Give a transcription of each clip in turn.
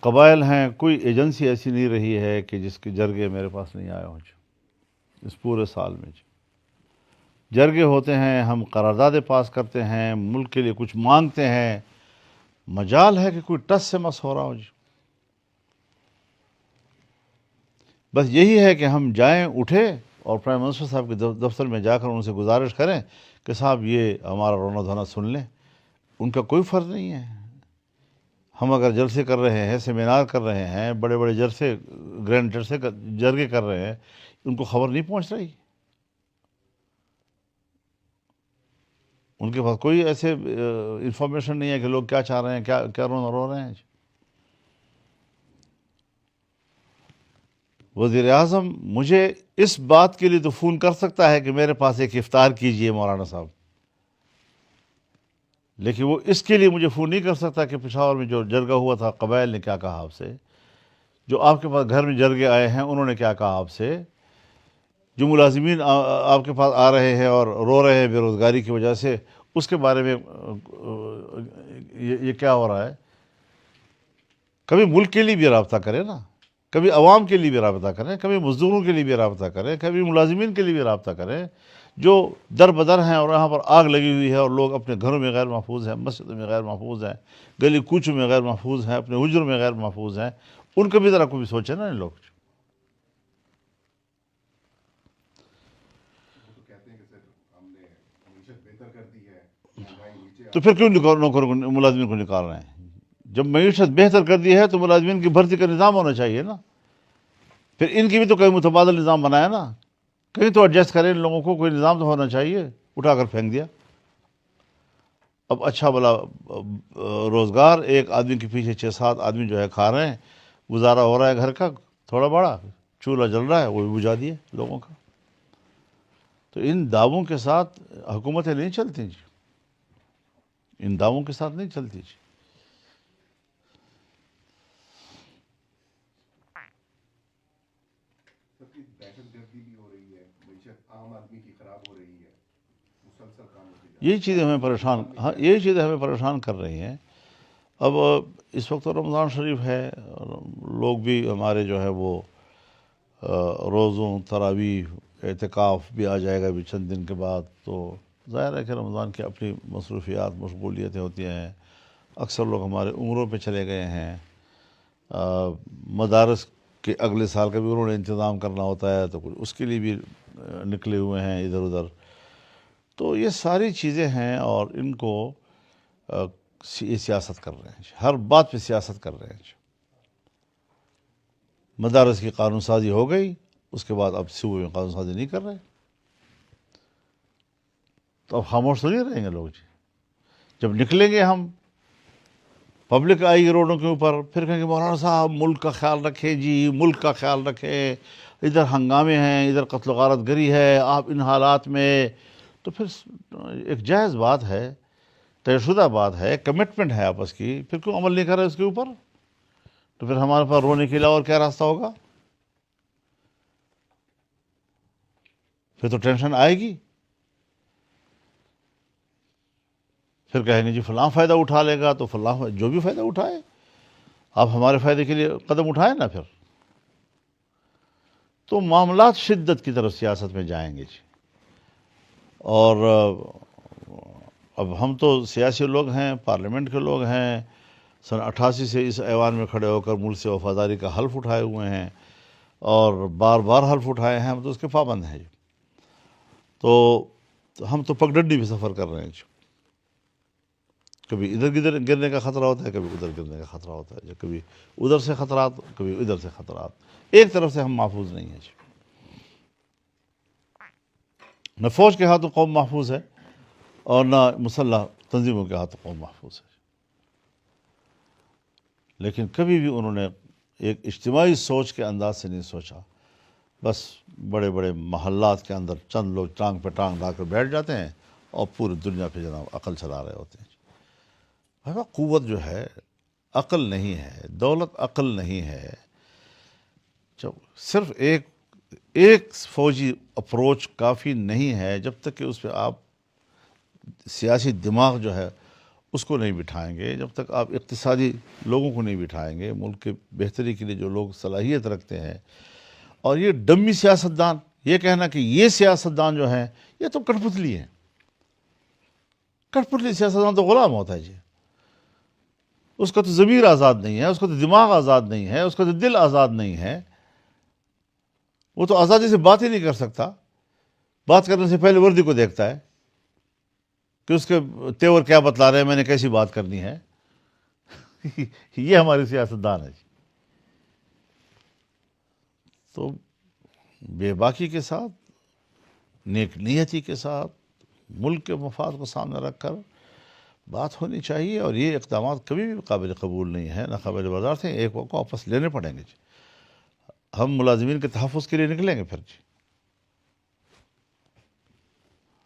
قبائل ہیں، کوئی ایجنسی ایسی نہیں رہی ہے کہ جس کے جرگے میرے پاس نہیں آئے ہوں اس پورے سال میں جرگے ہوتے ہیں، ہم قراردادیں پاس کرتے ہیں، ملک کے لیے کچھ مانگتے ہیں، مجال ہے کہ کوئی ٹس سے مس ہو رہا ہو بس یہی ہے کہ ہم جائیں، اٹھے اور پرائم منسٹر صاحب کے دفتر میں جا کر ان سے گزارش کریں کہ صاحب یہ ہمارا رونا دھونا سن لیں۔ ان کا کوئی فرض نہیں ہے۔ ہم اگر جلسے کر رہے ہیں، سیمینار کر رہے ہیں، بڑے بڑے جلسے، گرینڈ جلسے جرگے کر رہے ہیں، ان کو خبر نہیں پہنچ رہی؟ ان کے پاس کوئی ایسے انفارمیشن نہیں ہے کہ لوگ کیا چاہ رہے ہیں، کیا رو رہے ہیں؟ وزیر اعظم مجھے اس بات کے لیے تو فون کر سکتا ہے کہ میرے پاس ایک افطار کیجئے مولانا صاحب، لیکن وہ اس کے لیے مجھے فون نہیں کر سکتا کہ پشاور میں جو جرگہ ہوا تھا قبائل نے کیا کہا آپ سے، جو آپ کے پاس گھر میں جرگے آئے ہیں انہوں نے کیا کہا آپ سے، جو ملازمین آپ کے پاس آ رہے ہیں اور رو رہے ہیں بے روزگاری کی وجہ سے، اس کے بارے میں یہ کیا ہو رہا ہے؟ کبھی ملک کے لیے بھی رابطہ کریں نا، کبھی عوام کے لیے بھی رابطہ کریں، کبھی مزدوروں کے لیے بھی رابطہ کریں، کبھی ملازمین کے لیے بھی رابطہ کریں جو در بدر ہیں اور یہاں پر آگ لگی ہوئی ہے اور لوگ اپنے گھروں میں غیر محفوظ ہیں، مسجدوں میں غیر محفوظ ہیں، گلی کوچوں میں غیر محفوظ ہیں، اپنے حجروں میں غیر محفوظ ہیں، ان کا بھی ذرا کوئی سوچے نا ان لوگ۔ تو پھر کیوں نوکروں کو ملازمین کو نکال رہے ہیں؟ جب معیشت بہتر کر دی ہے تو ملازمین کی بھرتی کا نظام ہونا چاہیے نا، پھر ان کی بھی تو کوئی متبادل نظام بنایا نا، کہیں تو ایڈجسٹ کریں ان لوگوں کو، کوئی نظام تو ہونا چاہیے، اٹھا کر پھینک دیا۔ اب اچھا بلا روزگار ایک آدمی کے پیچھے 6-7 آدمی جو ہے کھا رہے ہیں، گزارا ہو رہا ہے گھر کا تھوڑا بڑا، چولہا جل رہا ہے وہ بھی بجھا دیے لوگوں کا۔ تو ان دعووں کے ساتھ حکومتیں نہیں چلتی جی، ان دعووں کے ساتھ نہیں چلتی جی۔ یہی چیزیں ہمیں پریشان، ہاں یہی چیزیں ہمیں پریشان کر رہی ہیں۔ اب اس وقت تو رمضان شریف ہے، لوگ بھی ہمارے جو ہے وہ روزوں، تراویح، اعتکاف بھی آ جائے گا بھی چند دن کے بعد، تو ظاہر ہے کہ رمضان کی اپنی مصروفیات، مشغولیتیں ہوتی ہیں۔ اکثر لوگ ہمارے عمروں پہ چلے گئے ہیں، مدارس کے اگلے سال کا بھی انہوں نے انتظام کرنا ہوتا ہے تو کچھ اس کے لیے بھی نکلے ہوئے ہیں ادھر ادھر۔ تو یہ ساری چیزیں ہیں اور ان کو یہ سیاست کر رہے ہیں، ہر بات پہ سیاست کر رہے ہیں۔ مدارس کی قانون سازی ہو گئی، اس کے بعد اب صوبے میں قانون سازی نہیں کر رہے، تو اب خاموش تو نہیں رہیں گے لوگ جی۔ جب نکلیں گے ہم، پبلک آئی گی روڈوں کے اوپر، پھر کہیں گے مولانا صاحب ملک کا خیال رکھیں جی، ملک کا خیال رکھیں، ادھر ہنگامے ہیں، ادھر قتل و غارت گری ہے، آپ ان حالات میں، تو پھر ایک جائز بات ہے، طے شدہ بات ہے، کمٹمنٹ ہے آپس کی، پھر کیوں عمل نہیں کر رہے اس کے اوپر؟ تو پھر ہمارے پاس رونے کے علاوہ اور کیا راستہ ہوگا؟ پھر تو ٹینشن آئے گی، پھر کہیں گے جی فلاں فائدہ اٹھا لے گا، تو فلاں جو بھی فائدہ اٹھائے، آپ ہمارے فائدے کے لیے قدم اٹھائیں نا پھر۔ تو معاملات شدت کی طرف سیاست میں جائیں گے جی۔ اور اب ہم تو سیاسی لوگ ہیں، پارلیمنٹ کے لوگ ہیں، سن 88 سے اس ایوان میں کھڑے ہو کر ملک سے وفاداری کا حلف اٹھائے ہوئے ہیں اور بار بار حلف اٹھائے ہیں، ہم تو اس کے پابند ہیں جی۔ تو ہم تو پگڈنڈی بھی سفر کر رہے ہیں جی، کبھی ادھر گرنے کا خطرہ ہوتا ہے، کبھی ادھر گرنے کا خطرہ ہوتا ہے، کبھی ادھر سے خطرات، کبھی ادھر سے خطرات، ایک طرف سے ہم محفوظ نہیں ہیں جی۔ نہ فوج کے ہاتھوں قوم محفوظ ہے اور نہ مسلح تنظیموں کے ہاتھوں قوم محفوظ ہے، لیکن کبھی بھی انہوں نے ایک اجتماعی سوچ کے انداز سے نہیں سوچا، بس بڑے بڑے محلات کے اندر چند لوگ ٹانگ پہ ٹانگ لا کر بیٹھ جاتے ہیں اور پوری دنیا پہ جناب عقل چلا رہے ہوتے ہیں۔ بھائی قوت جو ہے عقل نہیں ہے، دولت عقل نہیں ہے، جب صرف ایک فوجی اپروچ کافی نہیں ہے، جب تک کہ اس پہ آپ سیاسی دماغ جو ہے اس کو نہیں بٹھائیں گے، جب تک آپ اقتصادی لوگوں کو نہیں بٹھائیں گے، ملک کے بہتری کے لیے جو لوگ صلاحیت رکھتے ہیں، اور یہ ڈمی سیاستدان، یہ کہنا کہ یہ سیاستدان جو ہیں یہ تو کٹ پتلی ہیں. کٹ پتلی سیاستدان تو غلام ہوتا ہے جی. اس کا تو ضمیر آزاد نہیں ہے، اس کا تو دماغ آزاد نہیں ہے، اس کا تو دل آزاد نہیں ہے. وہ تو آزادی سے بات ہی نہیں کر سکتا. بات کرنے سے پہلے وردی کو دیکھتا ہے کہ اس کے تیور کیا بتلا رہے ہیں، میں نے کیسی بات کرنی ہے. یہ ہمارے سیاستدان ہے جی. تو بے باکی کے ساتھ، نیک نیتی کے ساتھ، ملک کے مفاد کو سامنے رکھ کر بات ہونی چاہیے، اور یہ اقدامات کبھی بھی قابل قبول نہیں ہے، نہ قابل برداشت ہیں. ایک وقت کو واپس لینے پڑیں گے جی. ہم ملازمین کے تحفظ کے لیے نکلیں گے پھر جی.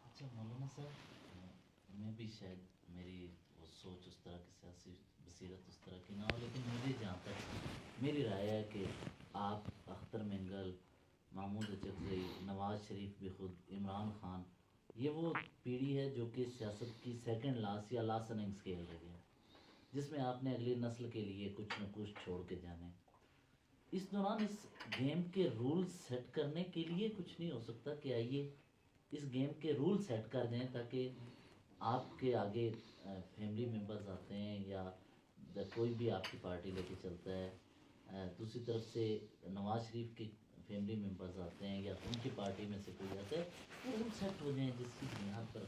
اچھا مولانا صاحب، میں بھی شاید میری وہ سوچ اس طرح کی، سیاسی بصیرت اس طرح کی نہ ہو، لیکن مجھے جہاں تک میری رائے ہے کہ آپ، اختر مینگل، محمود اچکزئی، نواز شریف بھی خود، عمران خان، یہ وہ پیڑھی ہے جو کہ سیاست کی سیکنڈ لاسٹ یا لاسٹ رننگ اسکیل رہی ہے، جس میں آپ نے اگلی نسل کے لیے کچھ نہ کچھ چھوڑ کے جانے. اس دوران اس گیم کے رول سیٹ کرنے کے لیے کچھ نہیں ہو سکتا کہ آئیے اس گیم کے رول سیٹ کر دیں، تاکہ آپ کے آگے فیملی ممبرز آتے ہیں یا کوئی بھی آپ کی پارٹی لے کے چلتا ہے، دوسری طرف سے نواز شریف کے فیملی ممبرز آتے ہیں یا ان کی پارٹی میں سے کوئی آتا ہے، وہ رول سیٹ ہو جائیں جس کی بنیاد پر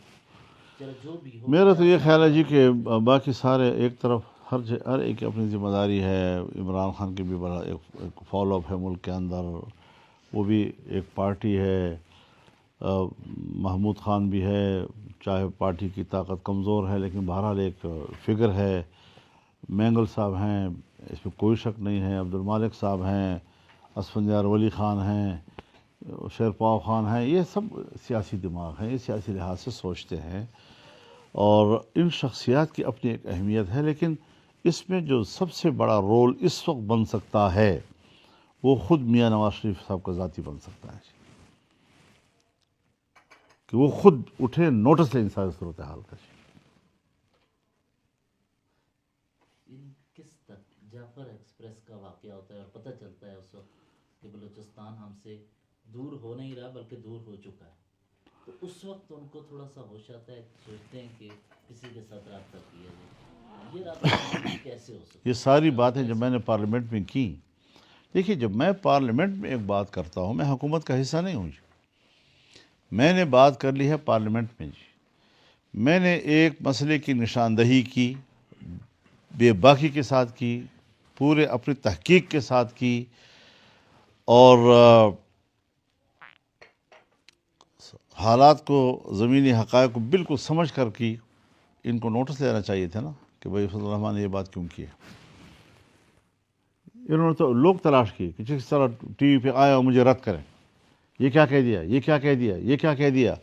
چلو جو بھی ہو میرا تو یہ سیاسی خیال ہے جی نظام کہ ہو. باقی سارے ایک طرف، ہر ایک کی اپنی ذمہ داری ہے. عمران خان کی بھی بڑا ایک فالو اپ ہے ملک کے اندر، وہ بھی ایک پارٹی ہے. محمود خان بھی ہے، چاہے پارٹی کی طاقت کمزور ہے لیکن بہرحال ایک فگر ہے. مینگل صاحب ہیں، اس میں کوئی شک نہیں ہے. عبد المالک صاحب ہیں، اسفندیار ولی خان ہیں، شیرپاؤ خان ہیں. یہ سب سیاسی دماغ ہیں، یہ سیاسی لحاظ سے سوچتے ہیں، اور ان شخصیات کی اپنی ایک اہمیت ہے. لیکن اس میں جو سب سے بڑا رول اس وقت بن سکتا ہے وہ خود میاں نواز شریف صاحب کا ذاتی بن سکتا ہے کہ وہ خود اٹھے، نوٹس لیں ان ساری صورتحال کا. کس تک جعفر ایکسپریس کا واقعہ ہوتا ہے اور پتہ چلتا ہے اس وقت کہ بلوچستان ہم سے دور ہو نہیں رہا بلکہ دور ہو چکا ہے، تو اس وقت ان کو تھوڑا سا ہوش آتا ہے، سوچتے ہیں کہ کسی کے ساتھ رابطہ کیا جائے. یہ رابطہ کیسے ہو سکتا یہ ہے، ساری کس باتیں جب کیسے میں نے ہو؟ پارلیمنٹ میں کی، دیکھیے جب میں پارلیمنٹ میں ایک بات کرتا ہوں، میں حکومت کا حصہ نہیں ہوں جی. میں نے بات کر لی ہے پارلیمنٹ میں جی. میں نے ایک مسئلے کی نشاندہی کی، بے باکی کے ساتھ کی، پورے اپنی تحقیق کے ساتھ کی، اور حالات کو، زمینی حقائق کو بالکل سمجھ کر کی. ان کو نوٹس لینا چاہیے تھا نا کہ بھائی فضل الرحمان نے یہ بات کیوں کی ہے. انہوں نے تو لوگ تلاش کیے کہ جس طرح ٹی وی پہ آیا اور مجھے رد کریں، یہ کیا کہہ دیا، یہ کیا کہہ دیا، یہ کیا کہہ دیا.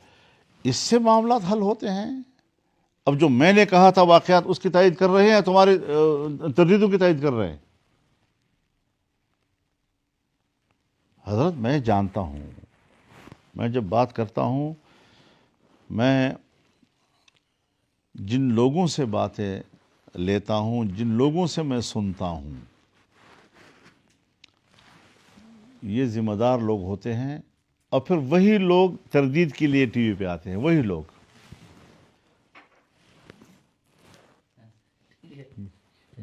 اس سے معاملات حل ہوتے ہیں. اب جو میں نے کہا تھا واقعات اس کی تائید کر رہے ہیں، تمہاری تردیدوں کی تائید کر رہے ہیں. حضرت میں جانتا ہوں، میں جب بات کرتا ہوں، میں جن لوگوں سے باتیں لیتا ہوں، جن لوگوں سے میں سنتا ہوں، یہ ذمہ دار لوگ ہوتے ہیں، اور پھر وہی لوگ تردید کے لیے ٹی وی پہ آتے ہیں. وہی لوگ.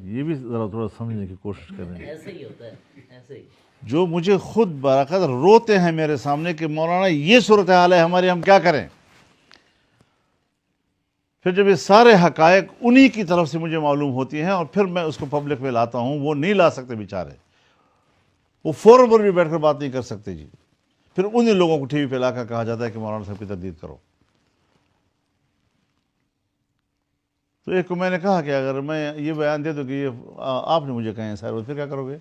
یہ بھی ذرا تھوڑا سمجھنے کی کوشش کریں. ایسے ہی ہوتا ہے، ایسے ہی. جو مجھے خود باقاعدہ روتے ہیں میرے سامنے کہ مولانا یہ صورتحال ہے ہماری، ہم کیا کریں. پھر جب یہ سارے حقائق انہی کی طرف سے مجھے معلوم ہوتی ہیں اور پھر میں اس کو پبلک میں لاتا ہوں، وہ نہیں لا سکتے بیچارے. وہ فورم پر بھی بیٹھ کر بات نہیں کر سکتے جی. پھر انہی لوگوں کو ٹی وی پہ لا کر کہا جاتا ہے کہ مولانا صاحب کی تردید کرو. تو ایک کو میں نے کہا کہ اگر میں یہ بیان دے دوں کہ یہ آپ نے مجھے کہیں سر، پھر کیا کرو گے.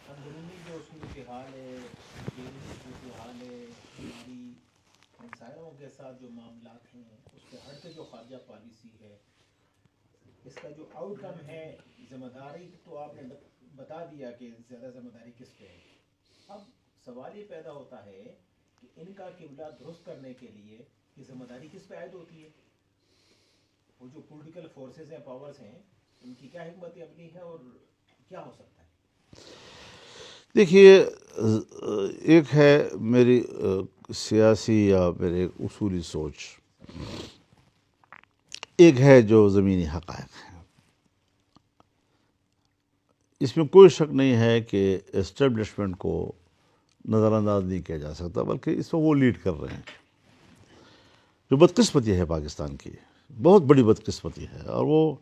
اندرونی جو صورتحال ہے، جیل کی صورتحال ہے، ہماری ہمسایوں کے ساتھ جو معاملات ہیں، اس کے ہٹ کے جو خارجہ پالیسی ہے، اس کا جو آؤٹ کم ہے، ذمہ داری تو آپ نے بتا دیا کہ زیادہ ذمہ داری کس پہ ہے. اب سوال یہ پیدا ہوتا ہے کہ ان کا قبلہ درست کرنے کے لیے یہ ذمہ داری کس پہ عائد ہوتی ہے؟ وہ جو پولیٹیکل فورسز ہیں، پاورز ہیں، ان کی کیا حکمت عملی ہے اور کیا ہو سکتا ہے؟ دیکھیے، ایک ہے میری سیاسی یا میرے اصولی سوچ، ایک ہے جو زمینی حقائق ہیں۔ اس میں کوئی شک نہیں ہے کہ اسٹیبلشمنٹ کو نظر انداز نہیں کیا جا سکتا، بلکہ اس کو وہ لیڈ کر رہے ہیں۔ جو بدقسمتی ہے پاکستان کی، بہت بڑی بدقسمتی ہے، اور وہ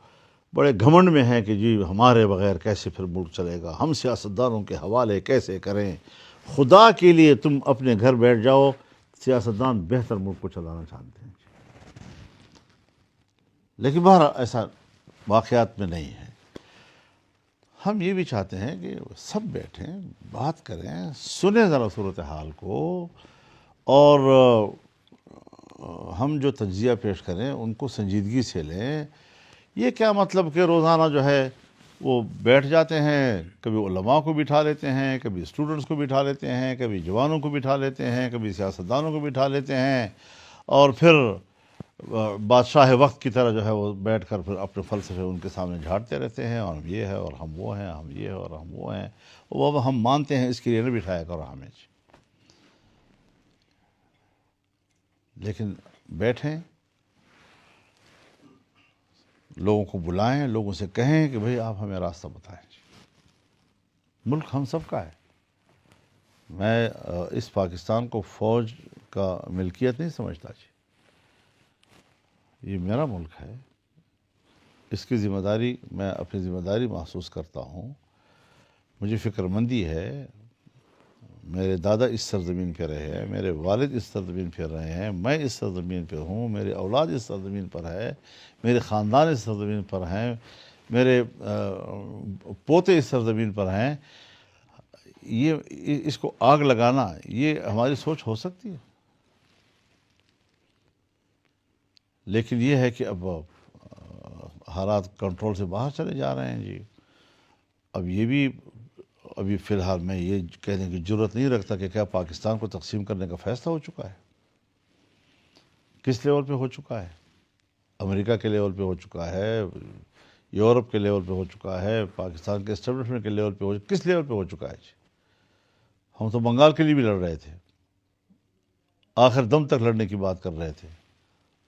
بڑے گھمنڈ میں ہیں کہ جی ہمارے بغیر کیسے پھر ملک چلے گا، ہم سیاستدانوں کے حوالے کیسے کریں۔ خدا کے لیے تم اپنے گھر بیٹھ جاؤ، سیاستدان بہتر ملک کو چلانا چاہتے ہیں، لیکن بہرحال ایسا واقعات میں نہیں ہے۔ ہم یہ بھی چاہتے ہیں کہ سب بیٹھیں، بات کریں، سنیں ذرا صورتحال کو، اور ہم جو تجزیہ پیش کریں ان کو سنجیدگی سے لیں۔ یہ کیا مطلب کہ روزانہ جو ہے وہ بیٹھ جاتے ہیں، کبھی علماء کو بٹھا لیتے ہیں، کبھی اسٹوڈنٹس کو بٹھا لیتے ہیں، کبھی جوانوں کو بٹھا لیتے ہیں، کبھی سیاستدانوں کو بٹھا لیتے ہیں، اور پھر بادشاہ وقت کی طرح جو ہے وہ بیٹھ کر پھر اپنے فلسفے ان کے سامنے جھاڑتے رہتے ہیں، اور ہم یہ ہے اور ہم وہ ہیں، ہم یہ ہے اور ہم وہ ہیں، وہ ہم مانتے ہیں، اس کے لیے نہ بٹھایا کرو ہمیں۔ لیکن بیٹھیں، لوگوں کو بلائیں، لوگوں سے کہیں کہ بھئی آپ ہمیں راستہ بتائیں۔ ملک ہم سب کا ہے۔ میں اس پاکستان کو فوج کا ملکیت نہیں سمجھتا جی، یہ میرا ملک ہے، اس کی ذمہ داری، میں اپنی ذمہ داری محسوس کرتا ہوں، مجھے فکر مندی ہے۔ میرے دادا اس سرزمین پہ رہے ہیں، میرے والد اس سرزمین پہ رہے ہیں، میں اس سرزمین پہ ہوں، میرے اولاد اس سرزمین پر ہے، میرے خاندان اس سرزمین پر ہیں، میرے پوتے اس سرزمین پر ہیں۔ یہ اس کو آگ لگانا، یہ ہماری سوچ ہو سکتی ہے؟ لیکن یہ ہے کہ اب حالات کنٹرول سے باہر چلے جا رہے ہیں جی۔ اب یہ بھی ابھی فی الحال میں یہ کہنے کی جرت نہیں رکھتا کہ کیا پاکستان کو تقسیم کرنے کا فیصلہ ہو چکا ہے؟ کس لیول پہ ہو چکا ہے؟ امریکہ کے لیول پہ ہو چکا ہے، یورپ کے لیول پہ ہو چکا ہے، پاکستان کے اسٹیبلشمنٹ کے لیول پہ کس لیول پہ ہو چکا ہے جی؟ ہم تو بنگال کے لیے بھی لڑ رہے تھے، آخر دم تک لڑنے کی بات کر رہے تھے،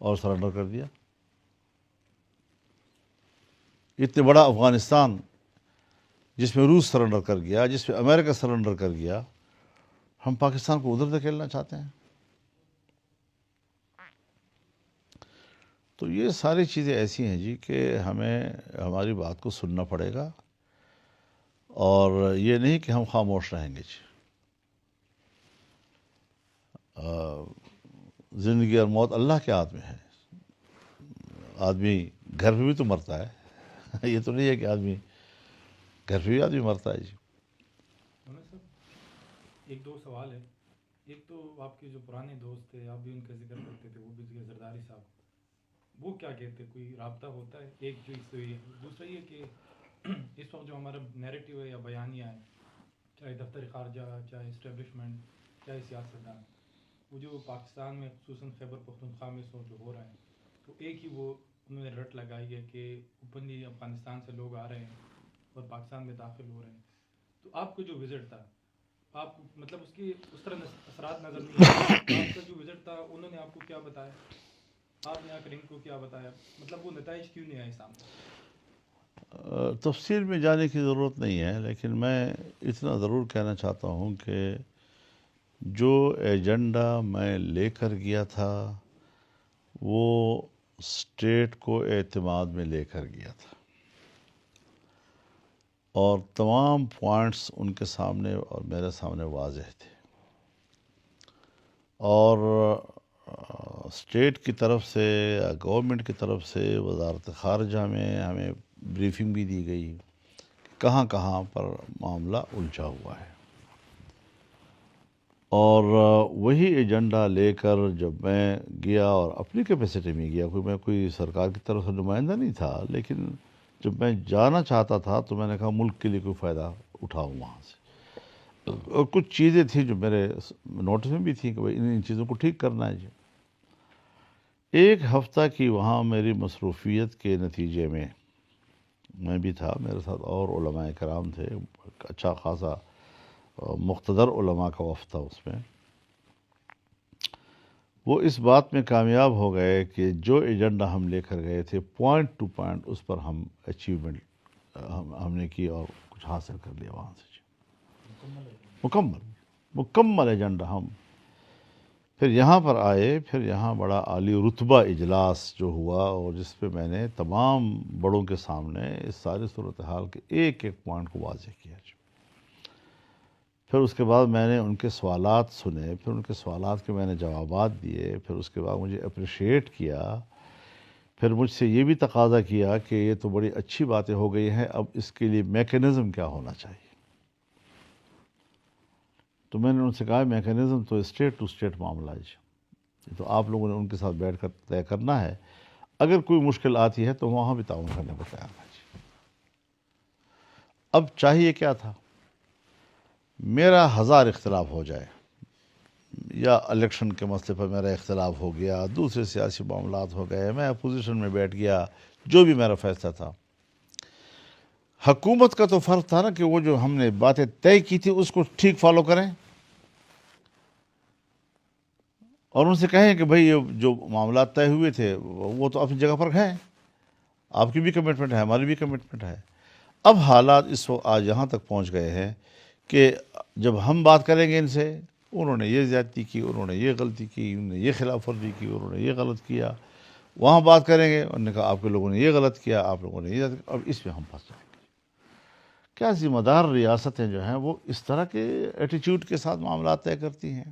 اور سرنڈر کر دیا۔ اتنے بڑا افغانستان جس میں روس سرنڈر کر گیا، جس میں امریکہ سرنڈر کر گیا، ہم پاکستان کو ادھر دھکیلنا چاہتے ہیں۔ تو یہ ساری چیزیں ایسی ہیں جی کہ ہمیں ہماری بات کو سننا پڑے گا، اور یہ نہیں کہ ہم خاموش رہیں گے جی۔ زندگی اور موت اللہ کے ہاتھ میں ہے۔ آدمی گھر پہ بھی تو مرتا ہے، یہ تو نہیں ہے کہ آدمی گھر پہ بھی آدمی مرتا ہے جی۔ ایک دو سوال ہے۔ ایک تو آپ کے جو پرانے دوست تھے، آپ بھی ان کا ذکر کرتے تھے، وہ بھی زرداری صاحب، وہ کیا کہتے، کوئی رابطہ ہوتا ہے؟ ایک جو اس سے دوسرا یہ کہ اس وقت جو ہمارا نیریٹو ہے یا بیانیہ ہے، چاہے دفتر خارجہ، چاہے اسٹیبلشمنٹ، چاہے سیاستدان، وہ جو پاکستان میں خصوصاً خیبر پختونخوا میں جو ہو رہا ہے، تو ایک ہی وہ انہوں نے رٹ لگائی ہے کہ اوپنلی افغانستان سے لوگ آ رہے ہیں اور پاکستان میں داخل ہو رہے ہیں۔ تو آپ کا جو وزٹ تھا، آپ مطلب اس کی اس طرح اثرات نظر نہیں آئے۔ آپ کا جو وزٹ تھا انہوں نے آپ کو کیا بتایا، آپ نے آ کر ان کو کیا بتایا، مطلب وہ نتائج کیوں نہیں آئے سامنے؟ تفصیل میں جانے کی ضرورت نہیں ہے، لیکن میں اتنا ضرور کہنا چاہتا ہوں کہ جو ایجنڈا میں لے کر گیا تھا وہ اسٹیٹ کو اعتماد میں لے کر گیا تھا، اور تمام پوائنٹس ان کے سامنے اور میرے سامنے واضح تھے، اور اسٹیٹ کی طرف سے یا گورنمنٹ کی طرف سے وزارت خارجہ میں ہمیں بریفنگ بھی دی گئی کہاں کہاں پر معاملہ الجھا ہوا ہے، اور وہی ایجنڈا لے کر جب میں گیا، اور اپنی کیپیسٹی میں گیا، میں کوئی سرکار کی طرف سے نمائندہ نہیں تھا، لیکن جب میں جانا چاہتا تھا تو میں نے کہا ملک کے لیے کوئی فائدہ اٹھاؤں وہاں سے۔ اور کچھ چیزیں تھیں جو میرے نوٹس میں بھی تھیں کہ بھائی ان چیزوں کو ٹھیک کرنا ہے جی. ایک ہفتہ کی وہاں میری مصروفیت کے نتیجے میں بھی تھا، میرے ساتھ اور علماء کرام تھے، اچھا خاصا مقتدر علماء کا وفد تھا اس میں. وہ اس بات میں کامیاب ہو گئے کہ جو ایجنڈا ہم لے کر گئے تھے پوائنٹ ٹو پوائنٹ اس پر ہم اچیومنٹ ہم نے کی اور کچھ حاصل کر لیا وہاں سے. مکمل ایجنڈا ہم پھر یہاں پر آئے. پھر یہاں بڑا عالی رتبہ اجلاس جو ہوا اور جس پہ میں نے تمام بڑوں کے سامنے اس ساری صورتحال کے ایک ایک پوائنٹ کو واضح کیا. پھر اس کے بعد میں نے ان کے سوالات سنے، پھر ان کے سوالات کے میں نے جوابات دیے. پھر اس کے بعد مجھے اپریشیٹ کیا. پھر مجھ سے یہ بھی تقاضا کیا کہ یہ تو بڑی اچھی باتیں ہو گئی ہیں، اب اس کے لیے میکینزم کیا ہونا چاہیے. تو میں نے ان سے کہا میکینزم تو اسٹیٹ ٹو اسٹیٹ معاملہ ہے جی، یہ تو آپ لوگوں نے ان کے ساتھ بیٹھ کر طے کرنا ہے. اگر کوئی مشکل آتی ہے تو وہاں بھی تعاون کرنے کو تیار ہے جی. اب چاہیے کیا تھا؟ میرا 1000 اختلاف ہو جائے، یا الیکشن کے مسئلے پر میرا اختلاف ہو گیا، دوسرے سیاسی معاملات ہو گئے، میں اپوزیشن میں بیٹھ گیا، جو بھی میرا فیصلہ تھا. حکومت کا تو فرض تھا نا کہ وہ جو ہم نے باتیں طے کی تھی اس کو ٹھیک فالو کریں اور ان سے کہیں کہ بھئی یہ جو معاملات طے ہوئے تھے وہ تو اپنی جگہ پر ہیں، آپ کی بھی کمٹمنٹ ہے، ہماری بھی کمٹمنٹ ہے. اب حالات اس وقت آج یہاں تک پہنچ گئے ہیں کہ جب ہم بات کریں گے ان سے، انہوں نے یہ زیادتی کی، انہوں نے یہ غلطی کی، انہوں نے یہ خلاف ورزی کی، انہوں نے یہ غلط کیا. وہاں بات کریں گے، انہوں نے کہا آپ کے لوگوں نے یہ غلط کیا، آپ لوگوں نے یہ غلط کیا. اب اس میں ہم پھنس جائیں گے. کیا ذمہ دار ریاستیں جو ہیں وہ اس طرح کے ایٹیچیوڈ کے ساتھ معاملات طے کرتی ہیں؟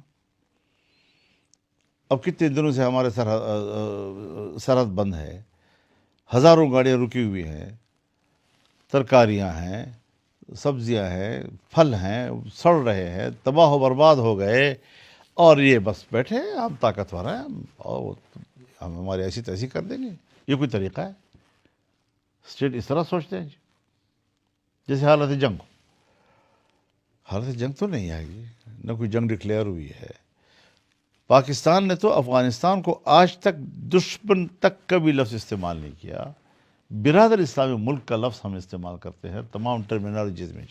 اب کتنے دنوں سے ہمارے سرحد بند ہے، ہزاروں گاڑیاں رکی ہوئی ہیں، ترکاریاں ہیں، سبزیاں ہیں، پھل ہیں، سڑ رہے ہیں، تباہ و برباد ہو گئے، اور یہ بس بیٹھے ہیں ہم طاقتور ہیں اور ہم ہماری ایسی تیسی کر دیں گے. یہ کوئی طریقہ ہے؟ اسٹیٹ اس طرح سوچتے ہیں جیسے حالت جنگ. حالت جنگ تو نہیں آئے گی، نہ کوئی جنگ ڈکلیئر ہوئی ہے. پاکستان نے تو افغانستان کو آج تک دشمن تک کا بھی لفظ استعمال نہیں کیا. برادر اسلامی ملک کا لفظ ہم استعمال کرتے ہیں تمام ٹرمینالوجیز میں.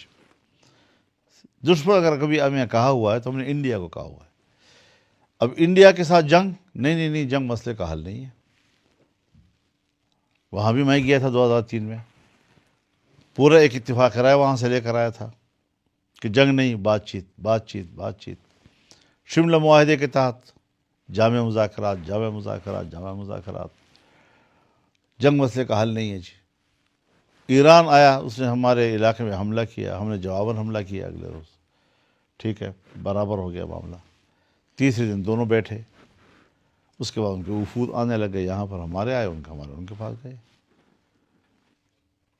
دشمن اگر کبھی ہمیں کہا ہوا ہے تو ہم نے انڈیا کو کہا ہوا ہے. اب انڈیا کے ساتھ جنگ نہیں، جنگ مسئلے کا حل نہیں ہے. وہاں بھی میں گیا تھا 2003 میں، پورا ایک اتفاق رائے وہاں سے لے کر آیا تھا کہ جنگ نہیں، بات چیت. شملہ معاہدے کے تحت جامع مذاکرات. جنگ مسئلے کا حل نہیں ہے جی. ایران آیا، اس نے ہمارے علاقے میں حملہ کیا، ہم نے جواباً حملہ کیا اگلے روز. ٹھیک ہے، برابر ہو گیا معاملہ. تیسرے دن دونوں بیٹھے، اس کے بعد ان کے وفود آنے لگے یہاں پر، ہمارے آئے، ہمارے ان کے پاس گئے.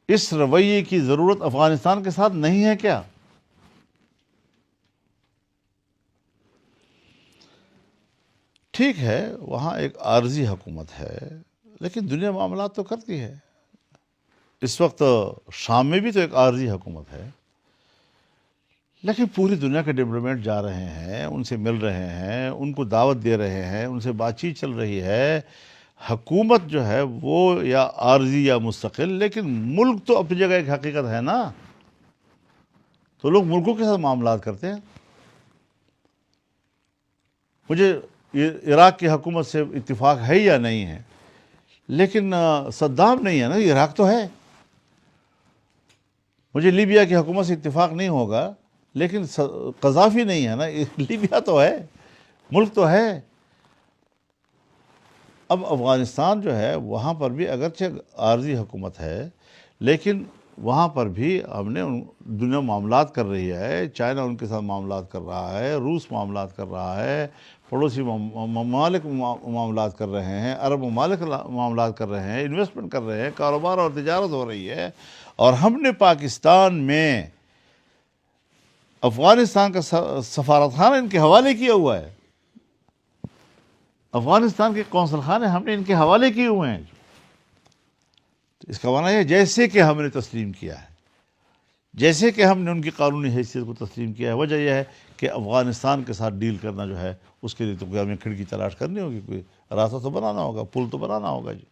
اس رویے کی ضرورت افغانستان کے ساتھ نہیں ہے کیا؟ ٹھیک ہے، وہاں ایک عارضی حکومت ہے لیکن دنیا معاملات تو کرتی ہے. اس وقت شام میں بھی تو ایک عارضی حکومت ہے، لیکن پوری دنیا کے ڈپلومیٹ جا رہے ہیں، ان سے مل رہے ہیں، ان کو دعوت دے رہے ہیں، ان سے بات چیت چل رہی ہے. حکومت جو ہے وہ یا عارضی یا مستقل، لیکن ملک تو اپنی جگہ ایک حقیقت ہے نا. تو لوگ ملکوں کے ساتھ معاملات کرتے ہیں. مجھے عراق کی حکومت سے اتفاق ہے یا نہیں ہے، لیکن صدام نہیں ہے نا، عراق تو ہے. مجھے لیبیا کی حکومت سے اتفاق نہیں ہوگا، لیکن قذافی نہیں ہے نا، لیبیا تو ہے، ملک تو ہے. اب افغانستان جو ہے وہاں پر بھی اگرچہ عارضی حکومت ہے، لیکن وہاں پر بھی ہم نے دنیا معاملات کر رہی ہے. چائنا ان کے ساتھ معاملات کر رہا ہے، روس معاملات کر رہا ہے، پڑوسی ممالک معاملات کر رہے ہیں، عرب ممالک معاملات کر رہے ہیں، انویسٹمنٹ کر رہے ہیں، کاروبار اور تجارت ہو رہی ہے. اور ہم نے پاکستان میں افغانستان کا سفارت خانہ ان کے حوالے کیا ہوا ہے. افغانستان کے قونصل خانے ہم نے ان کے حوالے کیے ہوئے ہیں. تو اس کا معنی ہے جیسے کہ ہم نے تسلیم کیا ہے جیسے کہ ہم نے ان کی قانونی حیثیت کو تسلیم کیا ہے. وجہ یہ ہے کہ افغانستان کے ساتھ ڈیل کرنا جو ہے اس کے لیے تو ہمیں کھڑکی تلاش کرنی ہوگی, کوئی راستہ تو بنانا ہوگا, پل تو بنانا ہوگا جی.